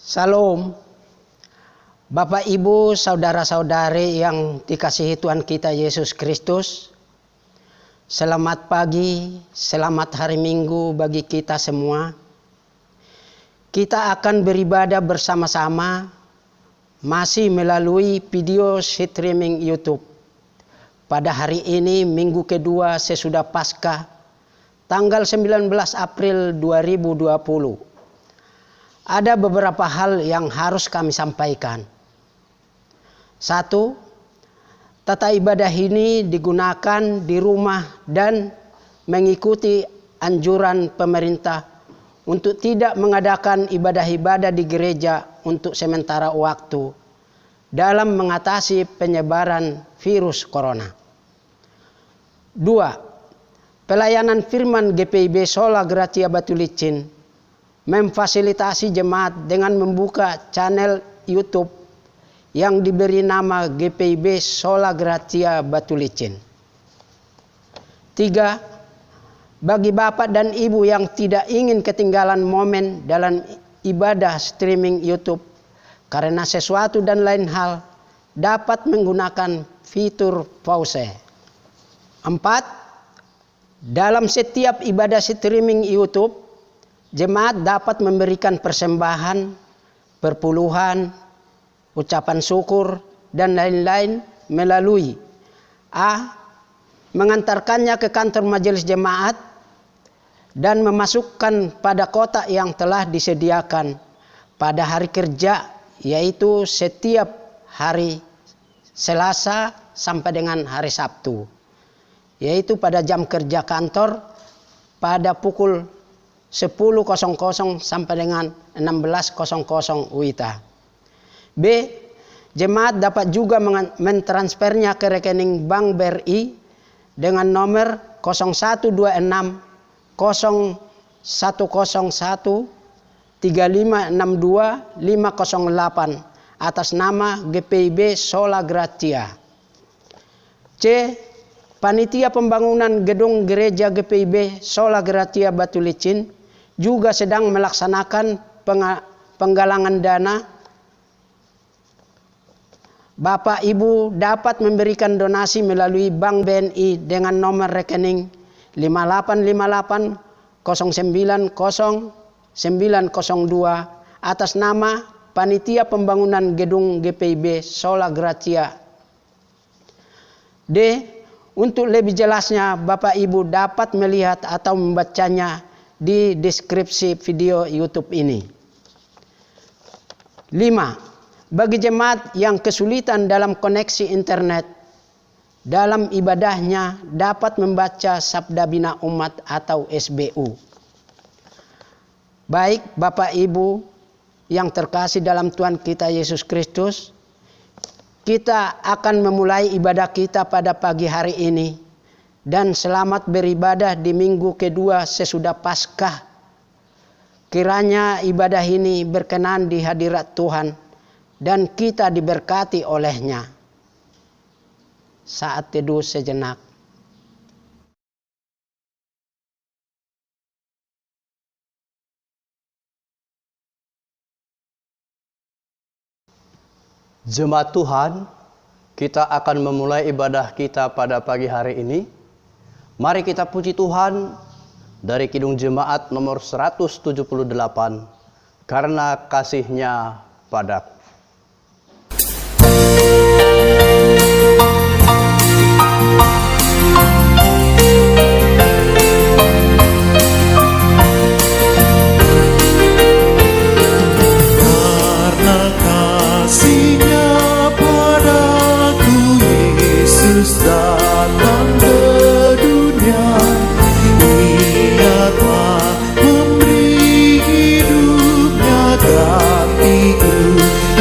Salam, Bapak Ibu, saudara-saudari yang dikasihi Tuhan kita Yesus Kristus. Selamat pagi, selamat hari Minggu bagi kita semua. Kita akan beribadah bersama-sama masih melalui video streaming YouTube. Pada hari ini, minggu kedua sesudah Paskah, tanggal 19 April 2020. Ada beberapa hal yang harus kami sampaikan. Satu, tata ibadah ini digunakan di rumah dan mengikuti anjuran pemerintah untuk tidak mengadakan ibadah-ibadah di gereja untuk sementara waktu dalam mengatasi penyebaran virus corona. Dua, pelayanan firman GPIB Sola Gratia Batu Licin memfasilitasi jemaat dengan membuka channel YouTube yang diberi nama GPIB Sola Gratia Batu Licin. Tiga, bagi bapak dan ibu yang tidak ingin ketinggalan momen dalam ibadah streaming YouTube karena sesuatu dan lain hal, dapat menggunakan fitur pause. Empat, dalam setiap ibadah streaming YouTube, jemaat dapat memberikan persembahan, perpuluhan, ucapan syukur, dan lain-lain melalui A. Mengantarkannya ke kantor majelis jemaat dan memasukkan pada kotak yang telah disediakan pada hari kerja, yaitu setiap hari Selasa sampai dengan hari Sabtu, yaitu pada jam kerja kantor pada pukul 10.00 sampai dengan 16.00 WITA. B. Jemaat dapat juga mentransfernya ke rekening Bank BRI dengan nomor 0126 0101 3562 508 atas nama GPIB Sola Gratia. C. Panitia pembangunan gedung gereja GPIB Sola Gratia Batu Licin juga sedang melaksanakan penggalangan dana. Bapak Ibu dapat memberikan donasi melalui Bank BNI dengan nomor rekening 5858 090 902 atas nama Panitia Pembangunan Gedung GPIB Sola Gratia. D. Untuk lebih jelasnya, Bapak Ibu dapat melihat atau membacanya di deskripsi video YouTube ini. 5. Bagi jemaat yang kesulitan dalam koneksi internet, dalam ibadahnya dapat membaca Sabda Bina Umat atau SBU. Baik Bapak Ibu yang terkasih dalam Tuhan kita Yesus Kristus, kita akan memulai ibadah kita pada pagi hari ini dan selamat beribadah di minggu kedua sesudah Paskah. Kiranya ibadah ini berkenan di hadirat Tuhan dan kita diberkati olehnya. Saat teduh sejenak. Jemaat Tuhan, kita akan memulai ibadah kita pada pagi hari ini. Mari kita puji Tuhan dari Kidung Jemaat nomor 178, karena kasih-Nya padaku. Memberi hidupnya gratis.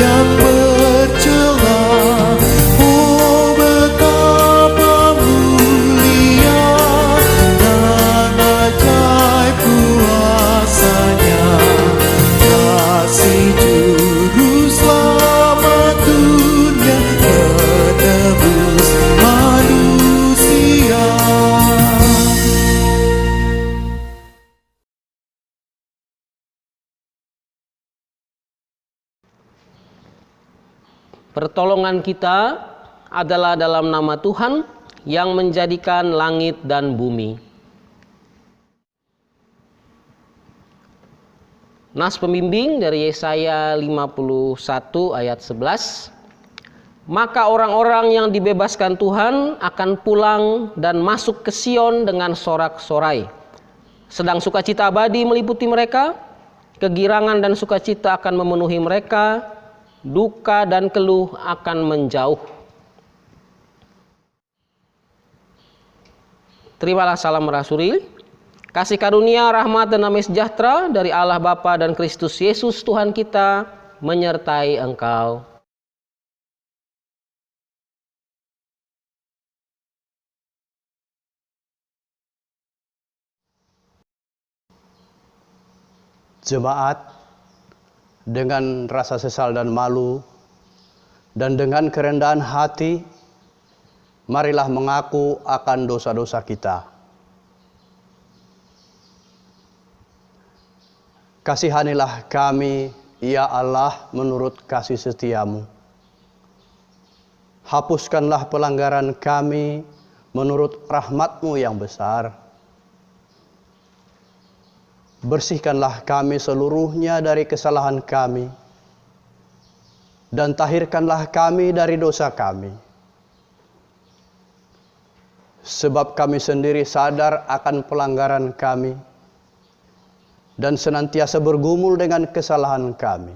Pertolongan kita adalah dalam nama Tuhan yang menjadikan langit dan bumi. Nas pembimbing dari Yesaya 51 ayat 11. Maka orang-orang yang dibebaskan Tuhan akan pulang dan masuk ke Sion dengan sorak-sorai. Sedang sukacita abadi meliputi mereka, kegirangan dan sukacita akan memenuhi mereka, duka dan keluh akan menjauh. Terimalah salam rasuli, kasih karunia, rahmat dan damai sejahtera dari Allah Bapa dan Kristus Yesus Tuhan kita menyertai engkau. Jemaat, dengan rasa sesal dan malu dan dengan kerendahan hati, marilah mengaku akan dosa-dosa kita. Kasihanilah kami, ya Allah, menurut kasih setiamu. Hapuskanlah pelanggaran kami menurut rahmat-Mu yang besar. Bersihkanlah kami seluruhnya dari kesalahan kami, dan tahirkanlah kami dari dosa kami. Sebab kami sendiri sadar akan pelanggaran kami, dan senantiasa bergumul dengan kesalahan kami.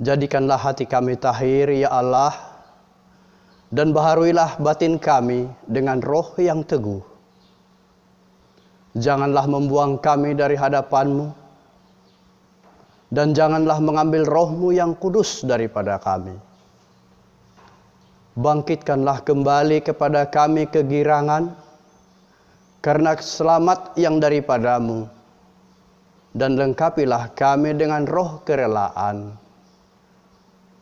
Jadikanlah hati kami tahir, ya Allah, dan baharuilah batin kami dengan roh yang teguh. Janganlah membuang kami dari hadapan-Mu, dan janganlah mengambil roh-Mu yang kudus daripada kami. Bangkitkanlah kembali kepada kami kegirangan, karena selamat yang daripada-Mu, dan lengkapilah kami dengan roh kerelaan.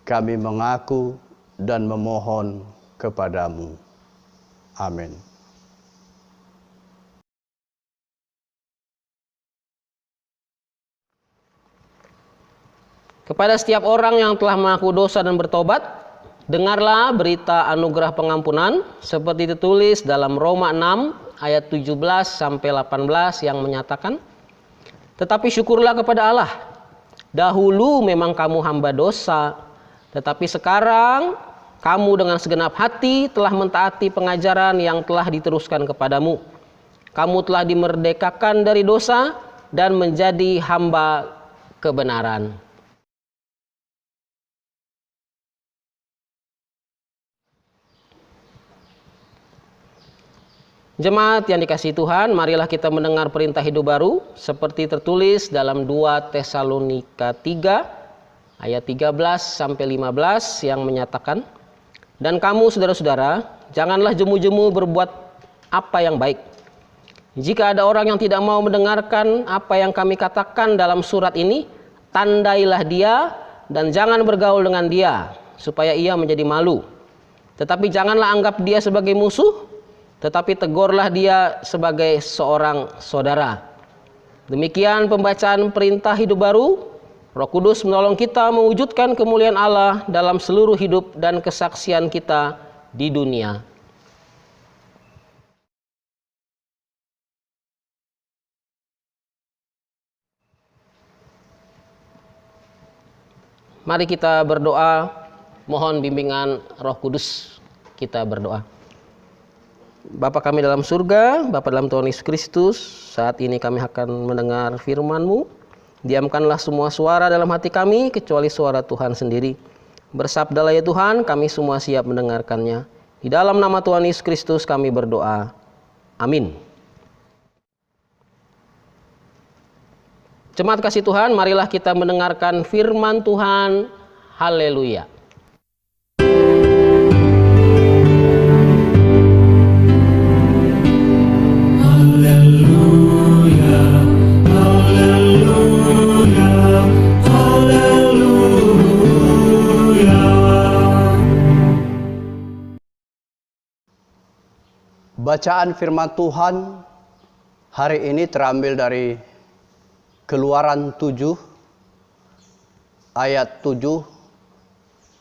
Kami mengaku dan memohon kepada-Mu. Amin. Kepada setiap orang yang telah mengaku dosa dan bertobat, dengarlah berita anugerah pengampunan seperti ditulis dalam Roma 6 ayat 17 sampai 18 yang menyatakan, tetapi syukurlah kepada Allah, dahulu memang kamu hamba dosa, tetapi sekarang kamu dengan segenap hati telah mentaati pengajaran yang telah diteruskan kepadamu. Kamu telah dimerdekakan dari dosa dan menjadi hamba kebenaran. Jemaat yang dikasihi Tuhan, marilah kita mendengar perintah hidup baru seperti tertulis dalam 2 Tesalonika 3 ayat 13 sampai 15 yang menyatakan, dan kamu saudara-saudara, janganlah jemu-jemu berbuat apa yang baik. Jika ada orang yang tidak mau mendengarkan apa yang kami katakan dalam surat ini, tandailah dia dan jangan bergaul dengan dia, supaya ia menjadi malu. Tetapi janganlah anggap dia sebagai musuh, tetapi tegurlah dia sebagai seorang saudara. Demikian pembacaan perintah hidup baru. Roh Kudus menolong kita mewujudkan kemuliaan Allah dalam seluruh hidup dan kesaksian kita di dunia. Mari kita berdoa, mohon bimbingan Roh Kudus. Kita berdoa. Bapa kami dalam surga, Bapa dalam Tuhan Yesus Kristus, saat ini kami akan mendengar firman-Mu. Diamkanlah semua suara dalam hati kami, kecuali suara Tuhan sendiri. Bersabdalah ya Tuhan, kami semua siap mendengarkannya. Di dalam nama Tuhan Yesus Kristus kami berdoa. Amin. Jemaat kasih Tuhan, marilah kita mendengarkan firman Tuhan. Haleluya. Bacaan firman Tuhan hari ini terambil dari Keluaran 7 ayat 7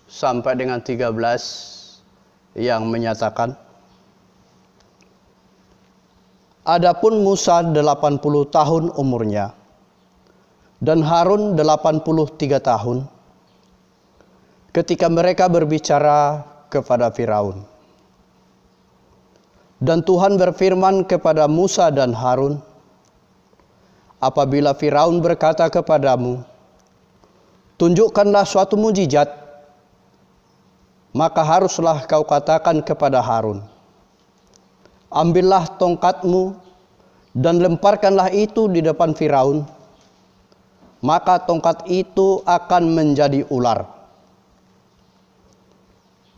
sampai dengan 13 yang menyatakan, adapun Musa 80 tahun umurnya dan Harun 83 tahun ketika mereka berbicara kepada Firaun. Dan Tuhan berfirman kepada Musa dan Harun, apabila Firaun berkata kepadamu, tunjukkanlah suatu mujizat, maka haruslah kau katakan kepada Harun, ambillah tongkatmu dan lemparkanlah itu di depan Firaun, maka tongkat itu akan menjadi ular.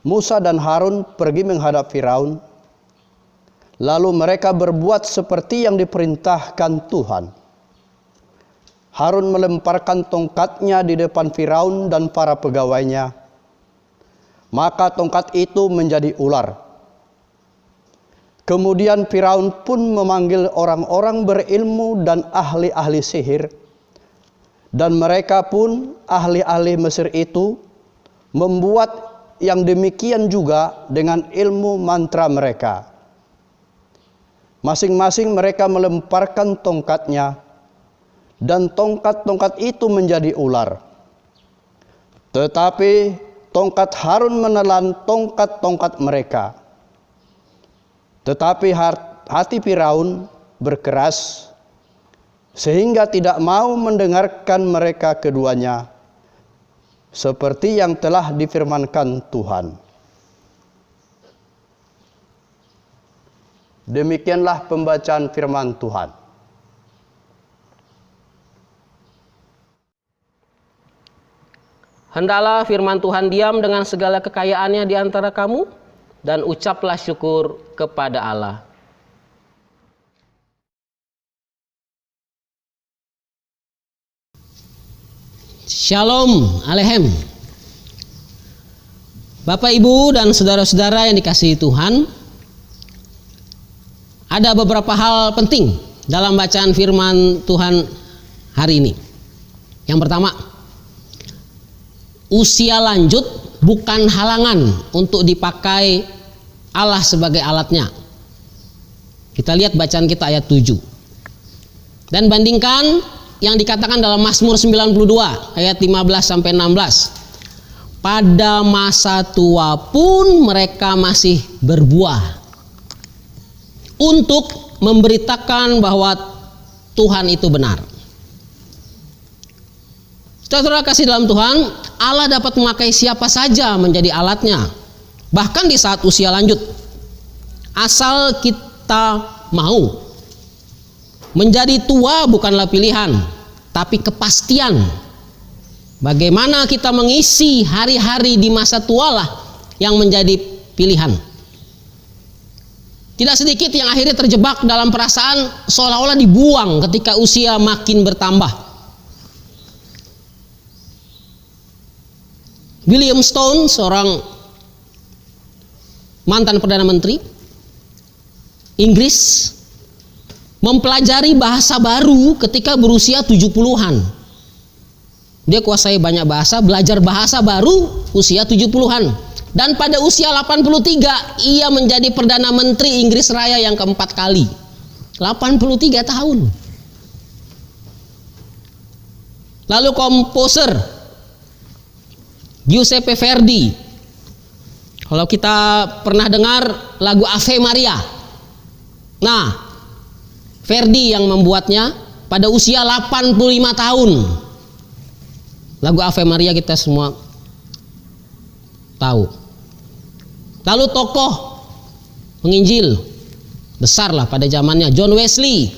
Musa dan Harun pergi menghadap Firaun, lalu mereka berbuat seperti yang diperintahkan Tuhan. Harun melemparkan tongkatnya di depan Firaun dan para pegawainya, maka tongkat itu menjadi ular. Kemudian Firaun pun memanggil orang-orang berilmu dan ahli-ahli sihir, dan mereka pun ahli-ahli Mesir itu membuat yang demikian juga dengan ilmu mantra mereka. Masing-masing mereka melemparkan tongkatnya, dan tongkat-tongkat itu menjadi ular. Tetapi tongkat Harun menelan tongkat-tongkat mereka. Tetapi hati Firaun berkeras, sehingga tidak mau mendengarkan mereka keduanya, seperti yang telah difirmankan Tuhan. Demikianlah pembacaan firman Tuhan. Hendaklah firman Tuhan diam dengan segala kekayaannya di antara kamu, dan ucaplah syukur kepada Allah. Shalom Alehem. Bapak, Ibu, dan saudara-saudara yang dikasihi Tuhan, ada beberapa hal penting dalam bacaan firman Tuhan hari ini. Yang pertama, usia lanjut bukan halangan untuk dipakai Allah sebagai alatnya. Kita lihat bacaan kita ayat 7. Dan bandingkan yang dikatakan dalam Mazmur 92 ayat 15 sampai 16. Pada masa tua pun mereka masih berbuah, untuk memberitakan bahwa Tuhan itu benar. Saudara kasih dalam Tuhan, Allah dapat memakai siapa saja menjadi alatnya, bahkan di saat usia lanjut, asal kita mau. Menjadi tua bukanlah pilihan, tapi kepastian. Bagaimana kita mengisi hari-hari di masa tualah yang menjadi pilihan. Tidak sedikit yang akhirnya terjebak dalam perasaan seolah-olah dibuang ketika usia makin bertambah. William Stone, seorang mantan Perdana Menteri Inggris, mempelajari bahasa baru ketika berusia 70-an. Dia kuasai banyak bahasa, belajar bahasa baru usia 70-an. Dan pada usia 83 ia menjadi Perdana Menteri Inggris Raya yang keempat kali. 83 tahun. Lalu komposer Giuseppe Verdi, kalau kita pernah dengar lagu Ave Maria, nah Verdi yang membuatnya pada usia 85 tahun. Lagu Ave Maria kita semua tahu. Lalu tokoh penginjil besar lah pada zamannya, John Wesley,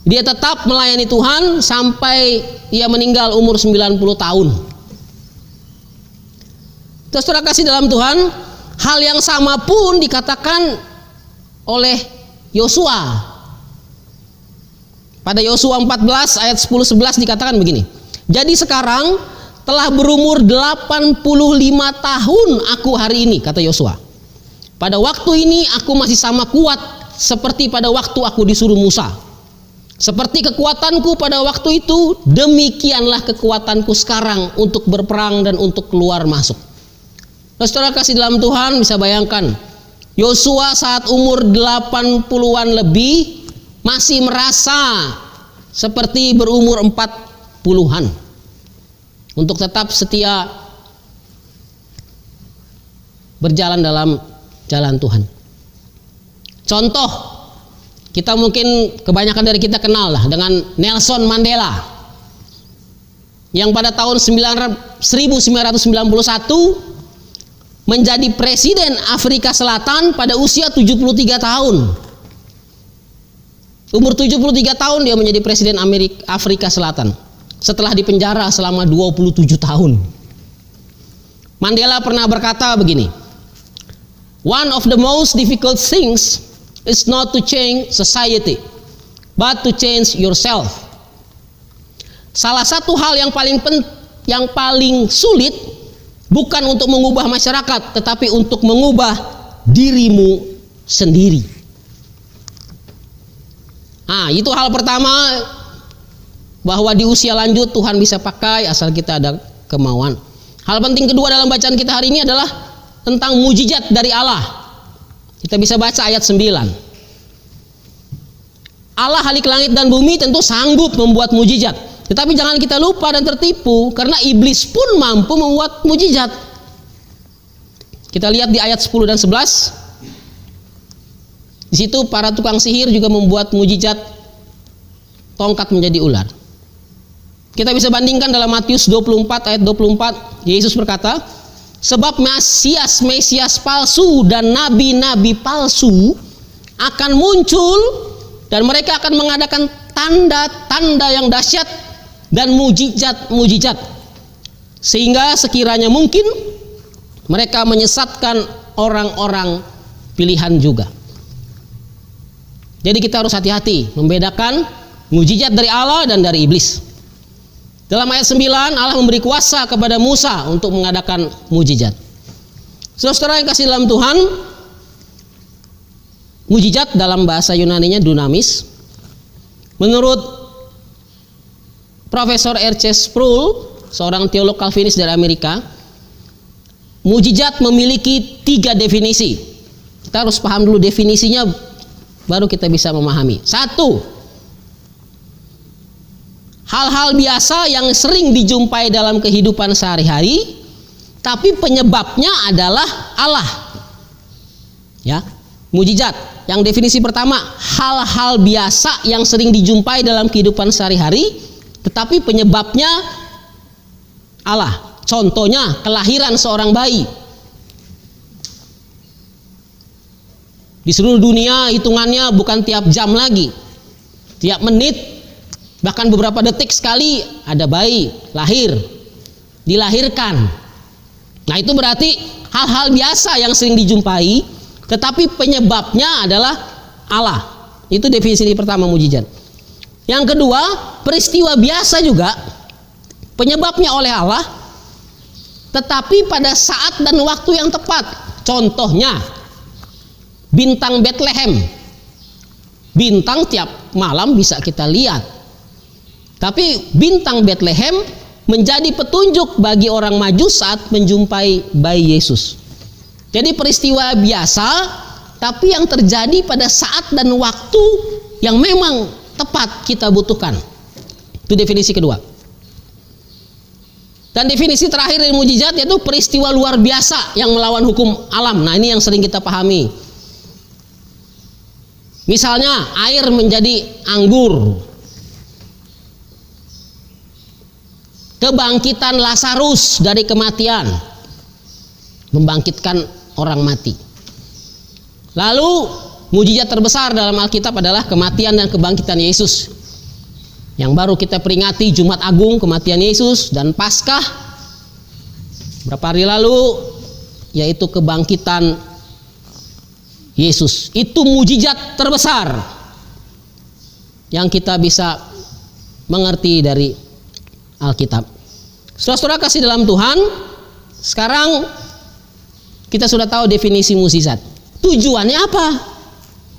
dia tetap melayani Tuhan sampai ia meninggal umur 90 tahun. Terus saudara kasih dalam Tuhan, hal yang sama pun dikatakan oleh Yosua. Pada Yosua 14 ayat 10-11 dikatakan begini, jadi sekarang telah berumur 85 tahun aku hari ini, kata Yosua. Pada waktu ini aku masih sama kuat seperti pada waktu aku disuruh Musa. Seperti kekuatanku pada waktu itu, demikianlah kekuatanku sekarang untuk berperang dan untuk keluar masuk. Saudara kasih dalam Tuhan, bisa bayangkan Yosua saat umur 80-an lebih masih merasa seperti berumur 40-an untuk tetap setia berjalan dalam jalan Tuhan. Contoh, kita mungkin kebanyakan dari kita kenal lah dengan Nelson Mandela yang pada tahun 1991 menjadi presiden Afrika Selatan pada usia 73 tahun. Umur 73 tahun dia menjadi presiden Afrika Selatan setelah dipenjara selama 27 tahun. Mandela pernah berkata begini, "One of the most difficult things is not to change society, but to change yourself." Salah satu hal yang paling sulit bukan untuk mengubah masyarakat, tetapi untuk mengubah dirimu sendiri. Itu hal pertama, bahwa di usia lanjut Tuhan bisa pakai asal kita ada kemauan. Hal penting kedua dalam bacaan kita hari ini adalah tentang mujizat dari Allah. Kita bisa baca ayat 9. Allah Khalik langit dan bumi tentu sanggup membuat mujizat. Tetapi jangan kita lupa dan tertipu, karena iblis pun mampu membuat mujizat. Kita lihat di ayat 10 dan 11. Di situ para tukang sihir juga membuat mujizat tongkat menjadi ular. Kita bisa bandingkan dalam Matius 24 ayat 24. Yesus berkata, "Sebab Mesias palsu dan nabi-nabi palsu akan muncul, dan mereka akan mengadakan tanda-tanda yang dahsyat dan mujizat-mujizat, sehingga sekiranya mungkin mereka menyesatkan orang-orang pilihan juga." Jadi kita harus hati-hati membedakan mujizat dari Allah dan dari iblis. Dalam ayat 9 Allah memberi kuasa kepada Musa untuk mengadakan mujizat. Saudara yang kasih dalam Tuhan, mujizat dalam bahasa Yunaninya dunamis. Menurut Profesor R.C. Sproul, seorang teolog Calvinis dari Amerika, mujizat memiliki 3 definisi. Kita harus paham dulu definisinya, baru kita bisa memahami. 1, hal-hal biasa yang sering dijumpai dalam kehidupan sehari-hari, tapi penyebabnya adalah Allah. Ya, mujizat. Yang definisi pertama, hal-hal biasa yang sering dijumpai dalam kehidupan sehari-hari, tetapi penyebabnya Allah. Contohnya, kelahiran seorang bayi. Di seluruh dunia hitungannya bukan tiap jam lagi, tiap menit, bahkan beberapa detik sekali ada bayi lahir, dilahirkan. Nah, itu berarti hal-hal biasa yang sering dijumpai, tetapi penyebabnya adalah Allah. Itu definisi pertama mujizat. Yang kedua, peristiwa biasa juga penyebabnya oleh Allah, tetapi pada saat dan waktu yang tepat. Contohnya, bintang Bethlehem. Bintang tiap malam bisa kita lihat, tapi bintang Bethlehem menjadi petunjuk bagi orang Majus saat menjumpai bayi Yesus. Jadi peristiwa biasa, tapi yang terjadi pada saat dan waktu yang memang tepat kita butuhkan. Itu definisi kedua. Dan definisi terakhir dari mujizat yaitu peristiwa luar biasa yang melawan hukum alam. Nah, ini yang sering kita pahami. Misalnya air menjadi anggur, kebangkitan Lazarus dari kematian, membangkitkan orang mati. Lalu mujizat terbesar dalam Alkitab adalah kematian dan kebangkitan Yesus, yang baru kita peringati Jumat Agung, kematian Yesus, dan Paskah berapa hari lalu, yaitu kebangkitan Yesus. Itu mujizat terbesar yang kita bisa mengerti dari Alkitab. Saudara-saudara kasih dalam Tuhan, sekarang kita sudah tahu definisi mujizat. Tujuannya apa?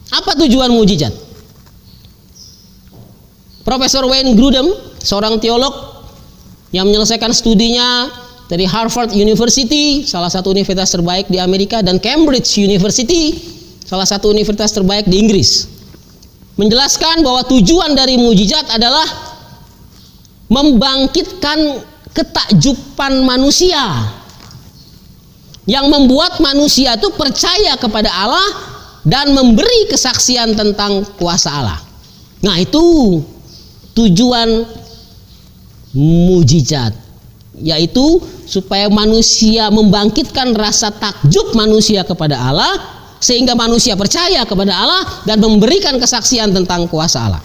Apa tujuan mujizat? Profesor Wayne Grudem, seorang teolog yang menyelesaikan studinya dari Harvard University, salah satu universitas terbaik di Amerika, dan Cambridge University, salah satu universitas terbaik di Inggris, menjelaskan bahwa tujuan dari mukjizat adalah membangkitkan ketakjuban manusia yang membuat manusia itu percaya kepada Allah dan memberi kesaksian tentang kuasa Allah. Nah, itu tujuan mukjizat, yaitu supaya manusia membangkitkan rasa takjub manusia kepada Allah sehingga manusia percaya kepada Allah dan memberikan kesaksian tentang kuasa Allah.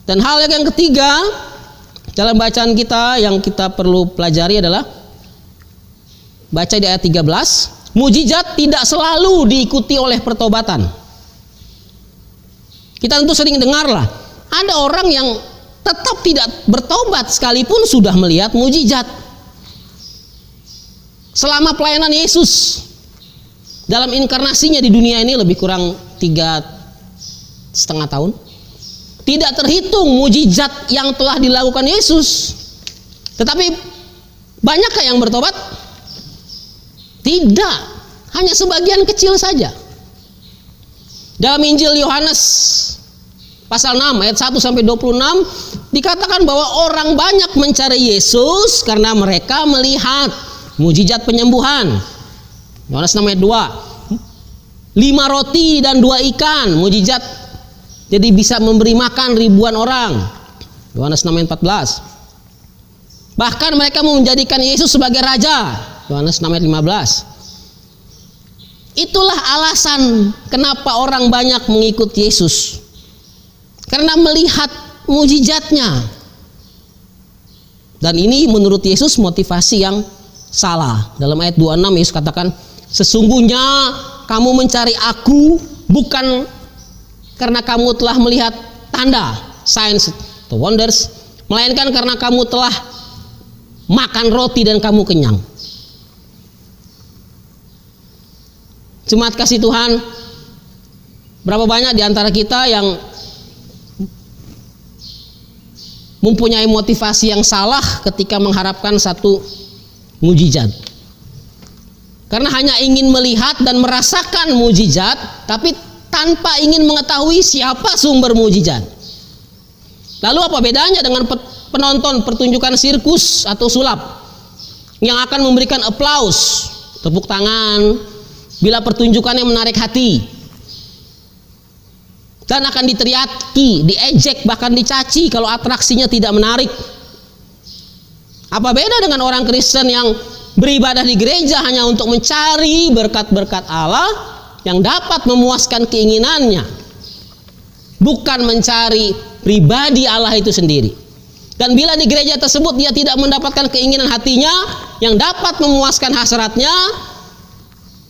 Dan hal yang ketiga dalam bacaan kita yang kita perlu pelajari adalah baca di ayat 13, mukjizat tidak selalu diikuti oleh pertobatan. Kita tentu sering dengar lah, ada orang yang tetap tidak bertobat sekalipun sudah melihat mukjizat. Selama pelayanan Yesus dalam inkarnasinya di dunia ini lebih kurang 3,5 tahun, tidak terhitung mukjizat yang telah dilakukan Yesus. Tetapi banyakkah yang bertobat? Tidak, hanya sebagian kecil saja. Dalam Injil Yohanes pasal 6 ayat 1 sampai 26 dikatakan bahwa orang banyak mencari Yesus karena mereka melihat mukjizat penyembuhan. Yohanes 6 ayat 2. 5 roti dan 2 ikan, mukjizat jadi bisa memberi makan ribuan orang. Yohanes 6 ayat 14. Bahkan mereka mau menjadikan Yesus sebagai raja. Yohanes 6 ayat 15. Itulah alasan kenapa orang banyak mengikut Yesus. Karena melihat mukjizatnya. Dan ini menurut Yesus motivasi yang salah. Dalam ayat 26 Yesus katakan, sesungguhnya kamu mencari aku bukan karena kamu telah melihat tanda, signs, atau wonders, melainkan karena kamu telah makan roti dan kamu kenyang. Jemaat kasih Tuhan, berapa banyak di antara kita yang mempunyai motivasi yang salah ketika mengharapkan satu mukjizat? Karena hanya ingin melihat dan merasakan mukjizat, tapi tanpa ingin mengetahui siapa sumber mukjizat. Lalu apa bedanya dengan penonton pertunjukan sirkus atau sulap yang akan memberikan aplaus, tepuk tangan bila pertunjukannya menarik hati, dan akan diteriaki, diejek, bahkan dicaci kalau atraksinya tidak menarik? Apa beda dengan orang Kristen yang beribadah di gereja hanya untuk mencari berkat-berkat Allah yang dapat memuaskan keinginannya, bukan mencari pribadi Allah itu sendiri? Dan bila di gereja tersebut dia tidak mendapatkan keinginan hatinya yang dapat memuaskan hasratnya,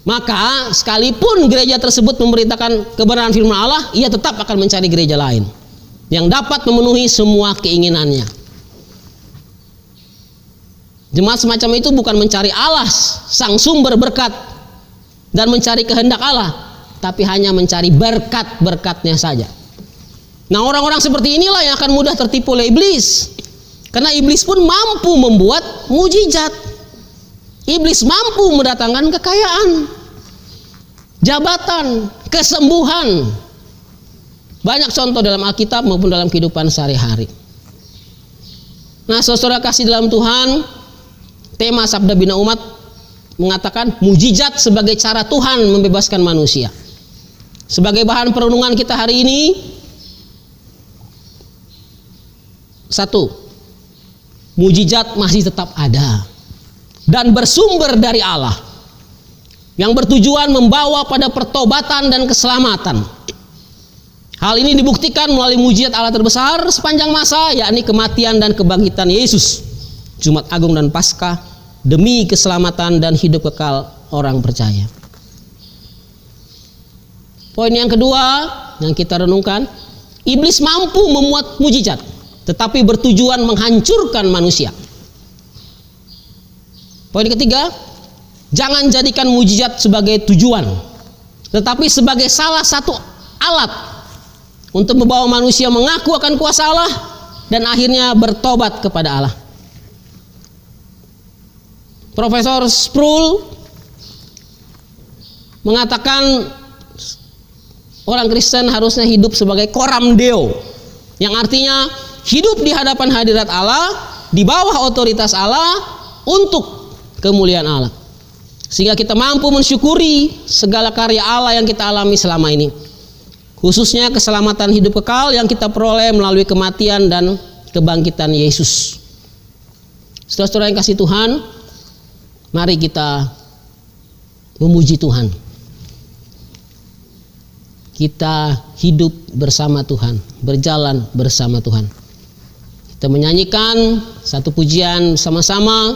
maka sekalipun gereja tersebut memberitakan kebenaran firman Allah, ia tetap akan mencari gereja lain yang dapat memenuhi semua keinginannya. Jemaat semacam itu bukan mencari Allah, sang sumber berkat, dan mencari kehendak Allah, tapi hanya mencari berkat-berkatnya saja. Nah, orang-orang seperti inilah yang akan mudah tertipu oleh iblis, karena iblis pun mampu membuat mukjizat. Iblis mampu mendatangkan kekayaan, jabatan, kesembuhan. Banyak contoh dalam Alkitab maupun dalam kehidupan sehari-hari. Nah, saudara kasih dalam Tuhan, tema Sabda Bina Umat mengatakan mukjizat sebagai cara Tuhan membebaskan manusia. Sebagai bahan perenungan kita hari ini, 1, mukjizat masih tetap ada dan bersumber dari Allah, yang bertujuan membawa pada pertobatan dan keselamatan. Hal ini dibuktikan melalui mukjizat Allah terbesar sepanjang masa, yakni kematian dan kebangkitan Yesus, Jumat Agung dan Paskah, demi keselamatan dan hidup kekal orang percaya. Poin yang kedua yang kita renungkan, iblis mampu memuat mukjizat, tetapi bertujuan menghancurkan manusia. Poin ketiga, jangan jadikan mukjizat sebagai tujuan, tetapi sebagai salah satu alat untuk membawa manusia mengaku akan kuasa Allah dan akhirnya bertobat kepada Allah. Profesor Sproul mengatakan orang Kristen harusnya hidup sebagai coram Deo, yang artinya hidup di hadapan hadirat Allah, di bawah otoritas Allah, untuk kemuliaan Allah, sehingga kita mampu mensyukuri segala karya Allah yang kita alami selama ini, khususnya keselamatan hidup kekal yang kita peroleh melalui kematian dan kebangkitan Yesus. Saudara-saudara yang kasih Tuhan, mari kita memuji Tuhan. Kita hidup bersama Tuhan, berjalan bersama Tuhan. Kita menyanyikan satu pujian sama-sama,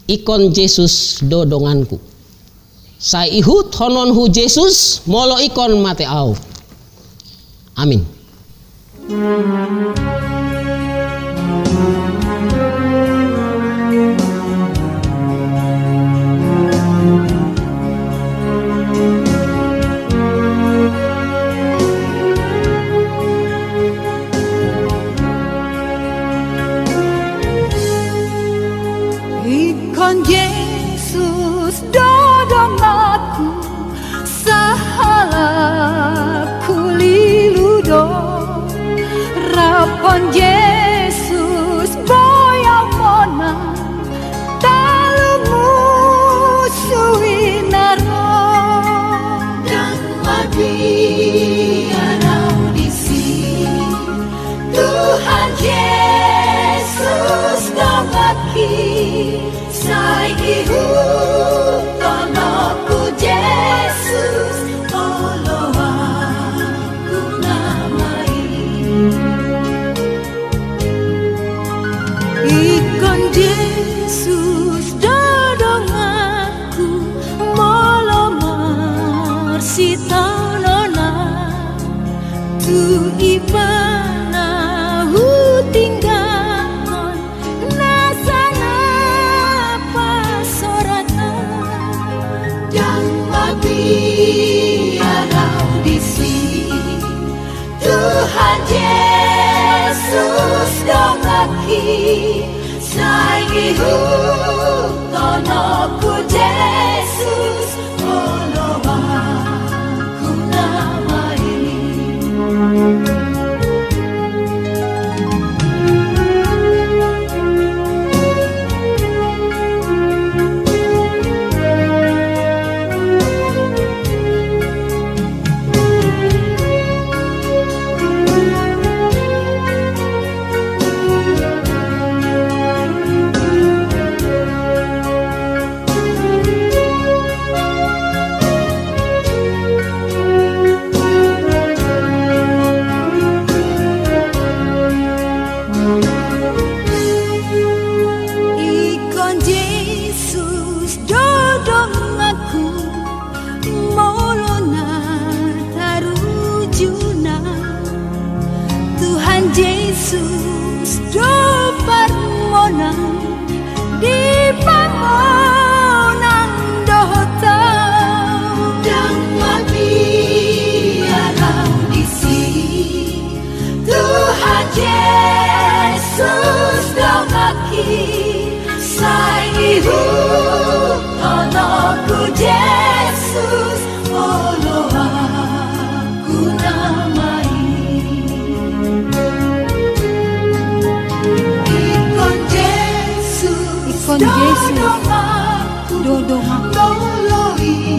Ikon Yesus dodonganku. Saya ihut hononhu Yesus, molo ikon mate au. Amin. Ikon Yesus dodong aku sahala kuliludo, rapon Yesus boyang mona talumu suinaro, dan mabiarau disi Tuhan Yesus dongaki. Sai ihut tonoku Yesus, olo aku namai. Ikon Yesus dodong aku, molo marsitanona, tu ibana hutinggaon nasana biarau disi Tuhan Yesus dongaki. Sai ihut tonoku Yesus, olo aku namai. Yesus do parmonang di pamonang dohota, dan mabiarau disi Tuhan Yesus dongaki. Sai ihut tonoku Yesus, olo aku namai. Ikon Yesus dodong aku,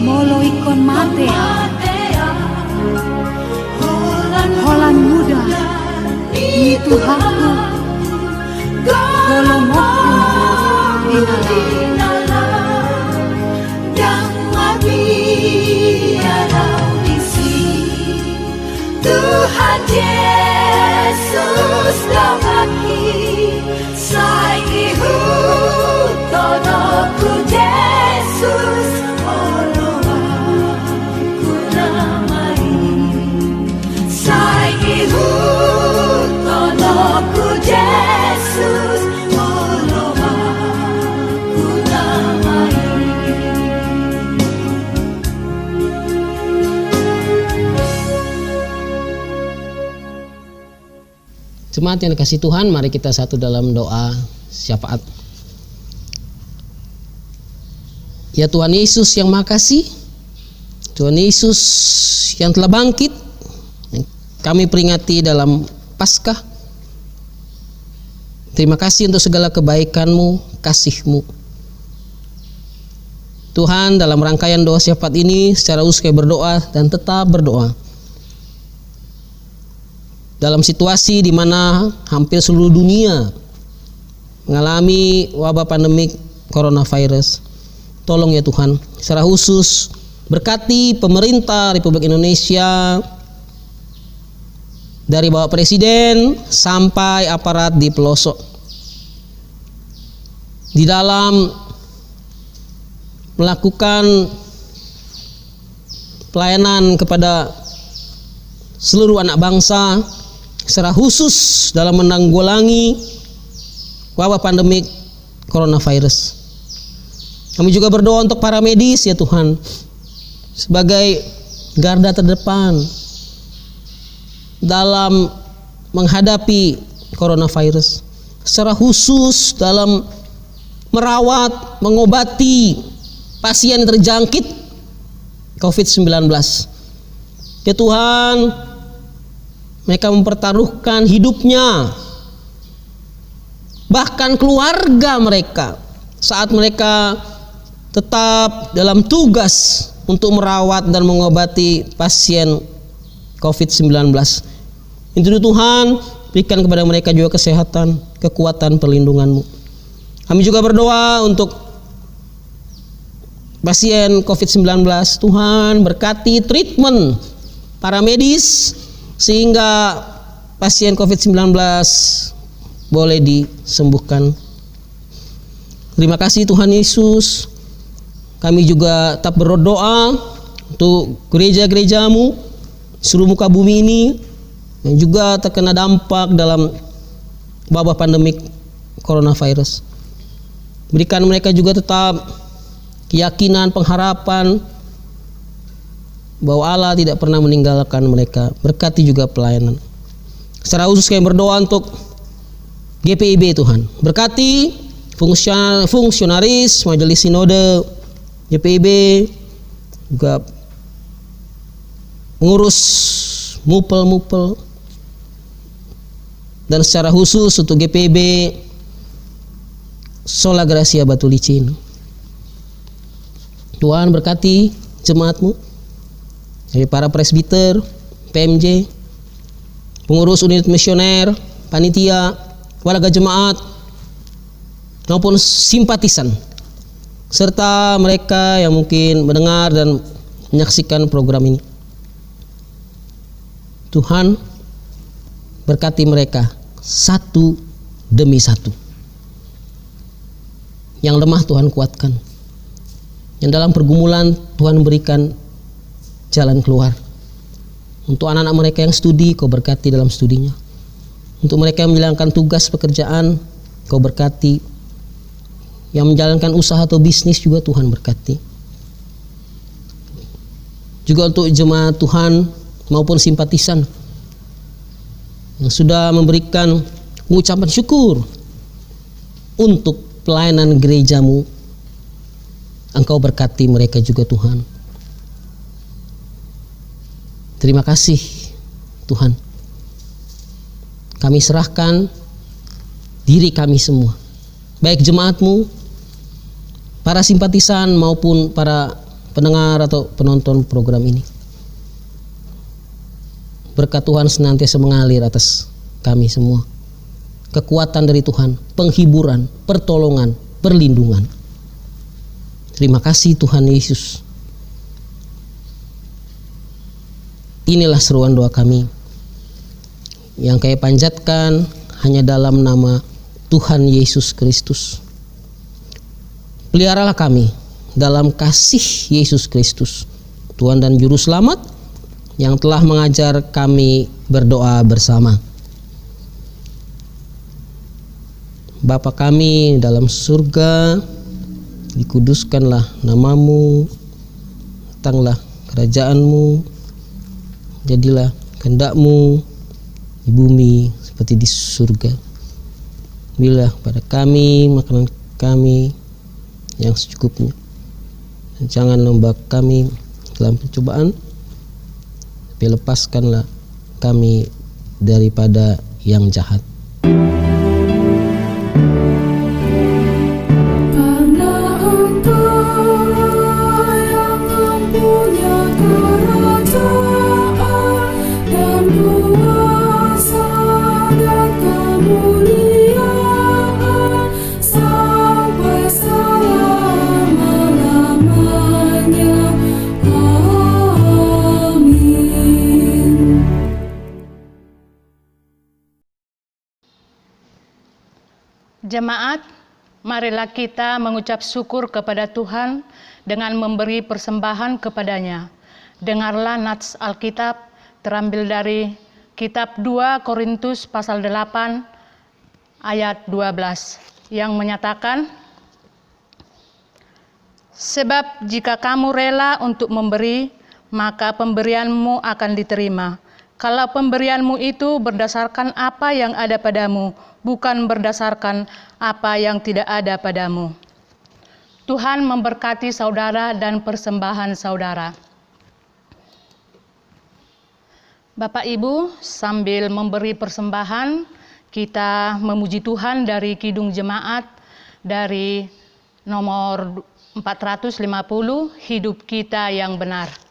molo ikon matea, holan muda ni Tuhanku, golomokku dinala, dan mabiarau disi Tuhan Yesus dongaki. Sai ihut tonoku Yesus, olo aku namai. Sai ihut tonoku Yesus, olo aku namai. Jemaat yang dikasih Tuhan, mari kita satu dalam doa syafaat. Ya Tuhan Yesus yang makasih, Tuhan Yesus yang telah bangkit, kami peringati dalam Paskah. Terima kasih untuk segala kebaikan-Mu, kasih-Mu. Tuhan, dalam rangkaian doa syafaat ini secara khusus kami berdoa dan tetap berdoa. Dalam situasi di mana hampir seluruh dunia mengalami wabah pandemik coronavirus, tolong ya Tuhan, secara khusus berkati pemerintah Republik Indonesia, dari Bapak Presiden sampai aparat di pelosok, di dalam melakukan pelayanan kepada seluruh anak bangsa, secara khusus dalam menanggulangi wabah pandemik coronavirus. Kami juga berdoa untuk para medis ya Tuhan, sebagai garda terdepan dalam menghadapi coronavirus, secara khusus dalam merawat, mengobati pasien terjangkit COVID-19. Ya Tuhan, mereka mempertaruhkan hidupnya, bahkan keluarga mereka, saat mereka tetap dalam tugas untuk merawat dan mengobati pasien COVID-19. Itu Tuhan, berikan kepada mereka juga kesehatan, kekuatan, perlindungan-Mu. Kami juga berdoa untuk pasien COVID-19. Tuhan, berkati treatment para medis sehingga pasien COVID-19 boleh disembuhkan. Terima kasih Tuhan Yesus. Kami juga tetap berdoa untuk gereja-gereja-Mu seluruh muka bumi ini yang juga terkena dampak dalam wabah pandemik coronavirus. Berikan mereka juga tetap keyakinan, pengharapan bahwa Allah tidak pernah meninggalkan mereka. Berkati juga pelayanan. Secara khusus kami berdoa untuk GPIB Tuhan. Berkati fungsionaris Majelis Sinode GPIB, juga mengurus mupel-mupel, dan secara khusus untuk GPIB Sola Gracia Batu Licin. Tuhan berkati jemaat-Mu, dari para presbiter, PMJ, pengurus unit misioner, panitia, warga jemaat, maupun simpatisan, serta mereka yang mungkin mendengar dan menyaksikan program ini. Tuhan, berkati mereka satu demi satu. Yang lemah Tuhan kuatkan, yang dalam pergumulan Tuhan berikan jalan keluar. Untuk anak-anak mereka yang studi, Kau berkati dalam studinya. Untuk mereka yang menjalankan tugas pekerjaan, Kau berkati. Yang menjalankan usaha atau bisnis juga Tuhan berkati. Juga untuk jemaat Tuhan maupun simpatisan yang sudah memberikan ucapan syukur untuk pelayanan gereja-Mu, Engkau berkati mereka juga Tuhan. Terima kasih Tuhan. Kami serahkan diri kami semua, baik jemaat-Mu, para simpatisan maupun para pendengar atau penonton program ini. Berkat Tuhan senantiasa mengalir atas kami semua. Kekuatan dari Tuhan, penghiburan, pertolongan, perlindungan. Terima kasih Tuhan Yesus. Inilah seruan doa kami yang kami panjatkan hanya dalam nama Tuhan Yesus Kristus. Peliharalah kami dalam kasih Yesus Kristus, Tuhan dan Juru Selamat, yang telah mengajar kami berdoa bersama. Bapa kami dalam surga, dikuduskanlah nama-Mu, datanglah kerajaan-Mu, jadilah kehendak-Mu di bumi seperti di surga. Berilah pada kami makanan kami yang secukupnya, Jangan membawa kami dalam pencobaan, tapi lepaskanlah kami daripada yang jahat. Karena Engkau yang mempunyai kerajaan dan kuasa dan kemuliaan sampai selama-lamanya. Amin. Jemaat, marilah kita mengucap syukur kepada Tuhan dengan memberi persembahan kepadanya. Dengarlah nats Alkitab terambil dari kitab 2 Korintus pasal 8 ayat 12 yang menyatakan, sebab jika kamu rela untuk memberi, maka pemberianmu akan diterima. Kalau pemberianmu itu berdasarkan apa yang ada padamu, bukan berdasarkan apa yang tidak ada padamu. Tuhan memberkati saudara dan persembahan saudara. Bapak Ibu, sambil memberi persembahan, kita memuji Tuhan dari Kidung Jemaat dari nomor 450, Hidup Kita yang Benar.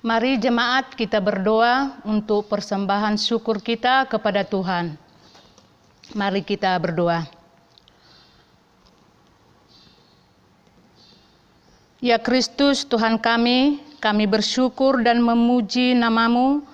Mari jemaat kita berdoa untuk persembahan syukur kita kepada Tuhan. Mari kita berdoa. Ya Kristus Tuhan kami bersyukur dan memuji nama-Mu,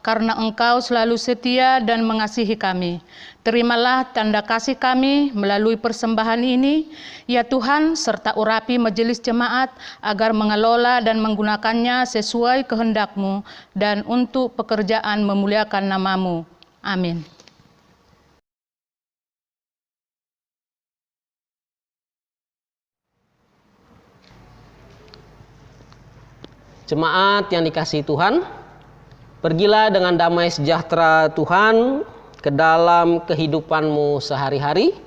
karena Engkau selalu setia dan mengasihi kami. Terimalah tanda kasih kami melalui persembahan ini, ya Tuhan, serta urapi majelis jemaat agar mengelola dan menggunakannya sesuai kehendak-Mu dan untuk pekerjaan memuliakan nama-Mu. Amin. Jemaat yang dikasihi Tuhan, pergilah dengan damai sejahtera Tuhan ke dalam kehidupanmu sehari-hari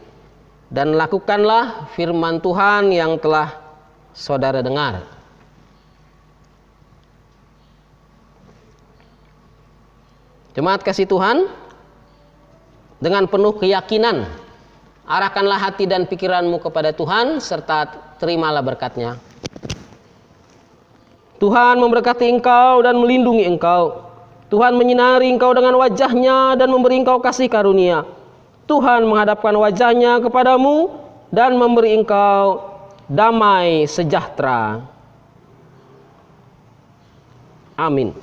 dan lakukanlah firman Tuhan yang telah saudara dengar. Jemaat kasih Tuhan, dengan penuh keyakinan arahkanlah hati dan pikiranmu kepada Tuhan serta terimalah berkat-Nya. Tuhan memberkati engkau dan melindungi engkau. Tuhan menyinari engkau dengan wajah-Nya dan memberi engkau kasih karunia. Tuhan menghadapkan wajah-Nya kepadamu dan memberi engkau damai sejahtera. Amin.